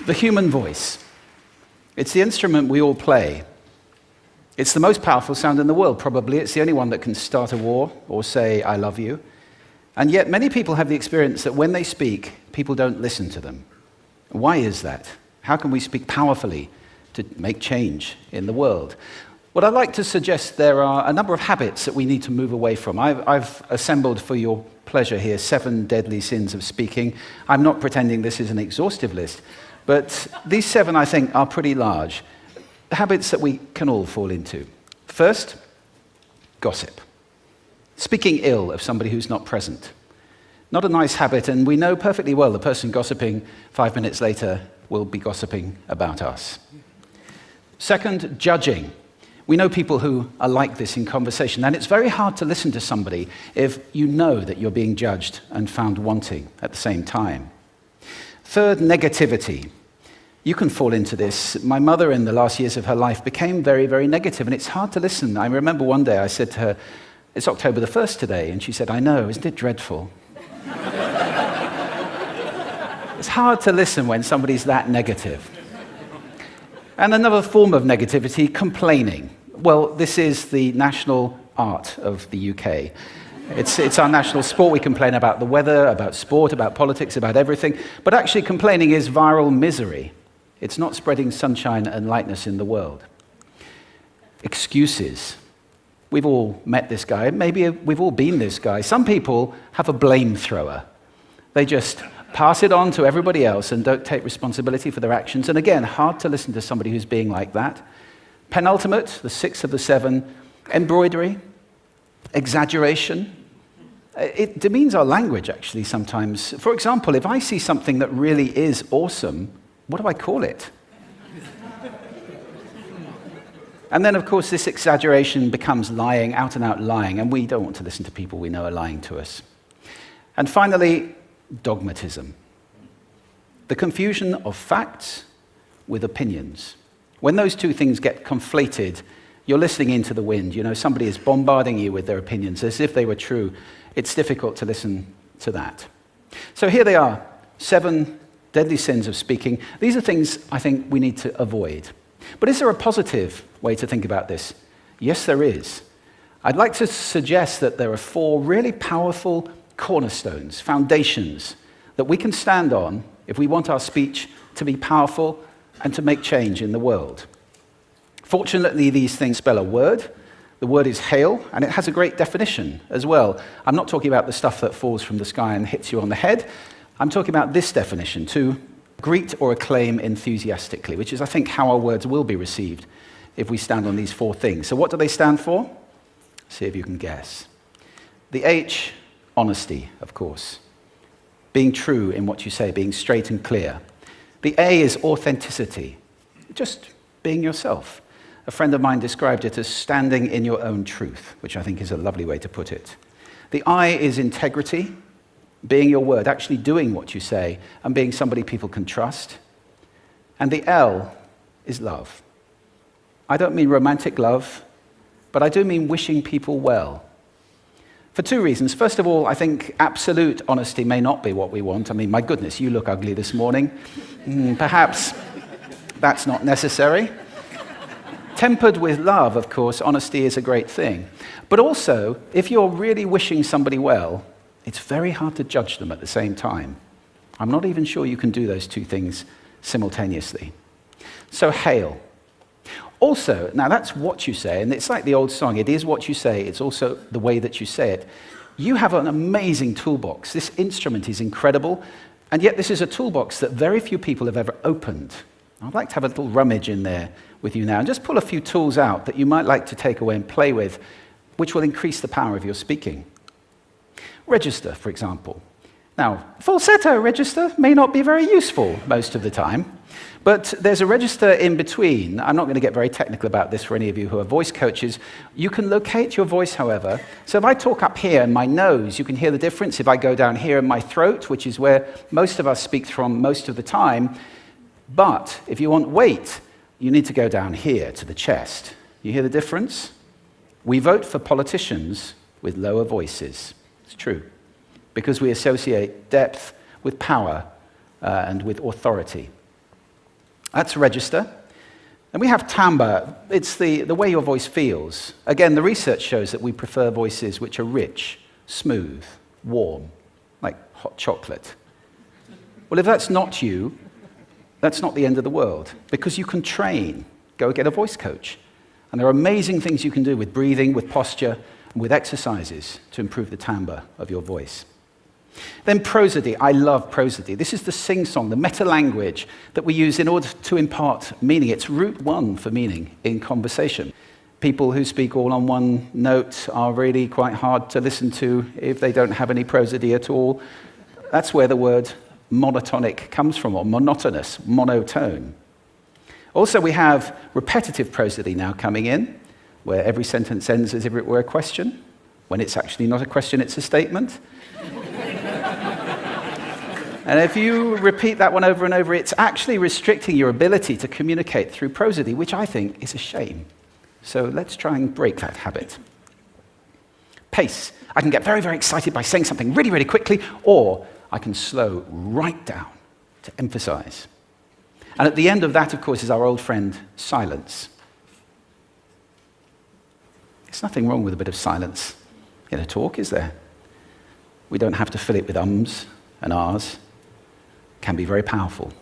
The human voice. It's the instrument we all play. It's the most powerful sound in the world, probably. It's the only one that can start a war or say, I love you. And yet many people have the experience that when they speak, people don't listen to them. Why is that? How can we speak powerfully to make change in the world? Well, I'd like to suggest there are a number of habits that we need to move away from. I've assembled for your pleasure here 7 deadly sins of speaking. I'm not pretending this is an exhaustive list, but these 7, I think, are pretty large. Habits that we can all fall into. First, gossip. Speaking ill of somebody who's not present. Not a nice habit, and we know perfectly well the person gossiping 5 minutes later will be gossiping about us. Second, judging. We know people who are like this in conversation, and it's very hard to listen to somebody if you know that you're being judged and found wanting at the same time. Third, negativity. You can fall into this. My mother, in the last years of her life, became very, very negative, and it's hard to listen. I remember one day I said to her, it's October the 1st today, and she said, I know, isn't it dreadful? It's hard to listen when somebody's that negative. And another form of negativity, complaining. Well, this is the national art of the UK. It's our national sport. We complain about the weather, about sport, about politics, about everything. But actually, complaining is viral misery. It's not spreading sunshine and lightness in the world. Excuses. We've all met this guy. Maybe we've all been this guy. Some people have a blame thrower. They just pass it on to everybody else and don't take responsibility for their actions. And again, hard to listen to somebody who's being like that. Penultimate, the 6th of the 7, embroidery, exaggeration. It demeans our language, actually, sometimes. For example, if I see something that really is awesome, what do I call it? And then, of course, this exaggeration becomes lying, out-and-out lying, and we don't want to listen to people we know are lying to us. And finally, dogmatism. The confusion of facts with opinions. When those two things get conflated, you're listening into the wind. You know, somebody is bombarding you with their opinions as if they were true. It's difficult to listen to that. So here they are, 7 deadly sins of speaking. These are things I think we need to avoid. But is there a positive way to think about this? Yes, there is. I'd like to suggest that there are 4 really powerful cornerstones, foundations, that we can stand on if we want our speech to be powerful and to make change in the world. Fortunately, these things spell a word. The word is hail, and it has a great definition as well. I'm not talking about the stuff that falls from the sky and hits you on the head. I'm talking about this definition, to greet or acclaim enthusiastically, which is, I think, how our words will be received if we stand on these 4 things. So what do they stand for? See if you can guess. The H, honesty, of course. Being true in what you say, being straight and clear. The A is authenticity, just being yourself. A friend of mine described it as standing in your own truth, which I think is a lovely way to put it. The I is integrity, being your word, actually doing what you say, and being somebody people can trust. And the L is love. I don't mean romantic love, but I do mean wishing people well. For 2 reasons. First of all, I think absolute honesty may not be what we want. I mean, my goodness, you look ugly this morning. Perhaps that's not necessary. Tempered with love, of course, honesty is a great thing. But also, if you're really wishing somebody well, it's very hard to judge them at the same time. I'm not even sure you can do those 2 things simultaneously. So hail. Also, now that's what you say, and it's like the old song, it is what you say, it's also the way that you say it. You have an amazing toolbox. This instrument is incredible, and yet this is a toolbox that very few people have ever opened. I'd like to have a little rummage in there with you now, and just pull a few tools out that you might like to take away and play with, which will increase the power of your speaking. Register, for example. Now, falsetto register may not be very useful most of the time, but there's a register in between. I'm not going to get very technical about this for any of you who are voice coaches. You can locate your voice, however. So if I talk up here in my nose, you can hear the difference. If I go down here in my throat, which is where most of us speak from most of the time, but if you want weight, you need to go down here to the chest. You hear the difference? We vote for politicians with lower voices. It's true, because we associate depth with power and with authority. That's register. And we have timbre. It's the way your voice feels. Again, the research shows that we prefer voices which are rich, smooth, warm, like hot chocolate. Well, if that's not you, that's not the end of the world, because you can train. Go get a voice coach. And there are amazing things you can do with breathing, with posture, and with exercises to improve the timbre of your voice. Then prosody. I love prosody. This is the sing-song, the meta-language that we use in order to impart meaning. It's route one for meaning in conversation. People who speak all on one note are really quite hard to listen to if they don't have any prosody at all. That's where the word monotonic comes from, or monotonous, monotone. Also, we have repetitive prosody now coming in, where every sentence ends as if it were a question, when it's actually not a question, it's a statement. And if you repeat that one over and over, it's actually restricting your ability to communicate through prosody, which I think is a shame. So let's try and break that habit. Pace. I can get very, very excited by saying something really, really quickly, or I can slow right down to emphasize. And at the end of that, of course, is our old friend, silence. There's nothing wrong with a bit of silence in a talk, is there? We don't have to fill it with ums and ahs. It can be very powerful.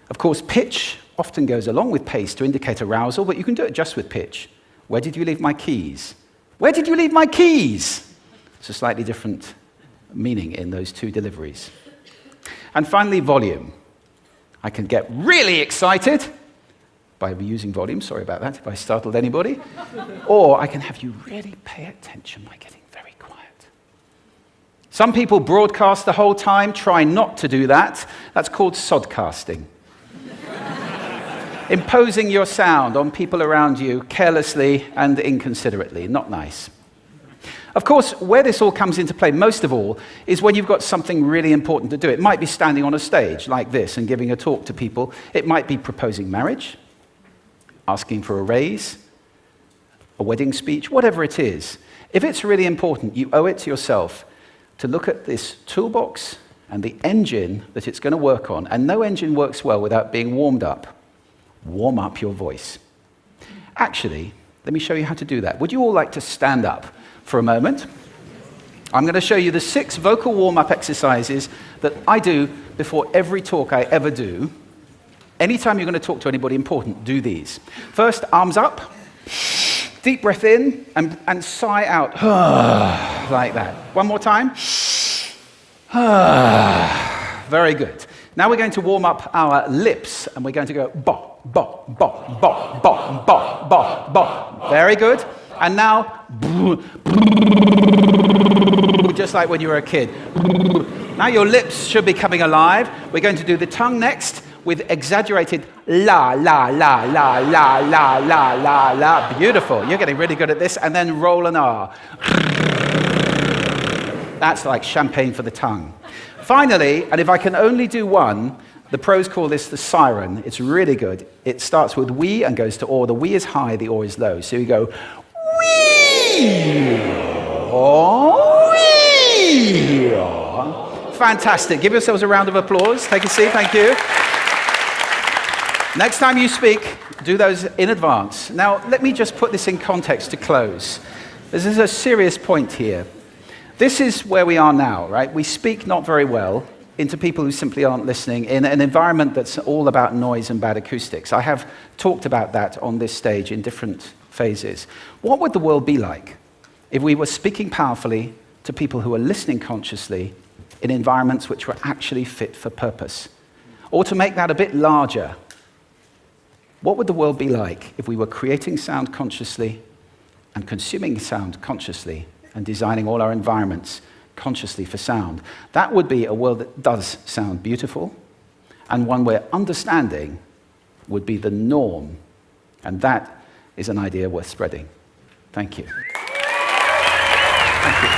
Of course, pitch often goes along with pace to indicate arousal, but you can do it just with pitch. Where did you leave my keys? Where did you leave my keys? It's a slightly different meaning in those two deliveries. And finally, volume. I can get really excited by using volume. Sorry about that if I startled anybody. Or I can have you really pay attention by getting very quiet. Some people broadcast the whole time. Try not to do that. That's called sodcasting. Imposing your sound on people around you carelessly and inconsiderately. Not nice. Of course, where this all comes into play most of all is when you've got something really important to do. It might be standing on a stage like this and giving a talk to people. It might be proposing marriage, asking for a raise, a wedding speech, whatever it is. If it's really important, you owe it to yourself to look at this toolbox and the engine that it's going to work on. And no engine works well without being warmed up. Warm up your voice. Actually, let me show you how to do that. Would you all like to stand up for a moment? I'm going to show you the 6 vocal warm-up exercises that I do before every talk I ever do. Anytime you're going to talk to anybody important, do these. First, arms up. Deep breath in and sigh out. Like that. One more time. Very good. Now we're going to warm up our lips, and we're going to go bo, bo, bo, bo, bo, bo, bo, bo. Very good. And now, just like when you were a kid. Now your lips should be coming alive. We're going to do the tongue next with exaggerated la, la, la, la, la, la, la, la, la. Beautiful. You're getting really good at this. And then roll an R. That's like champagne for the tongue. Finally, and if I can only do one, the pros call this the siren. It's really good. It starts with we and goes to or. The we is high, the or is low. So you go wee, or wee. Fantastic. Give yourselves a round of applause. Take a seat. Thank you. Next time you speak, do those in advance. Now, let me just put this in context to close. This is a serious point here. This is where we are now, right? We speak not very well into people who simply aren't listening in an environment that's all about noise and bad acoustics. I have talked about that on this stage in different phases. What would the world be like if we were speaking powerfully to people who are listening consciously in environments which were actually fit for purpose? Or to make that a bit larger, what would the world be like if we were creating sound consciously and consuming sound consciously and designing all our environments consciously for sound? That would be a world that does sound beautiful, and one where understanding would be the norm. And that is an idea worth spreading. Thank you. Thank you.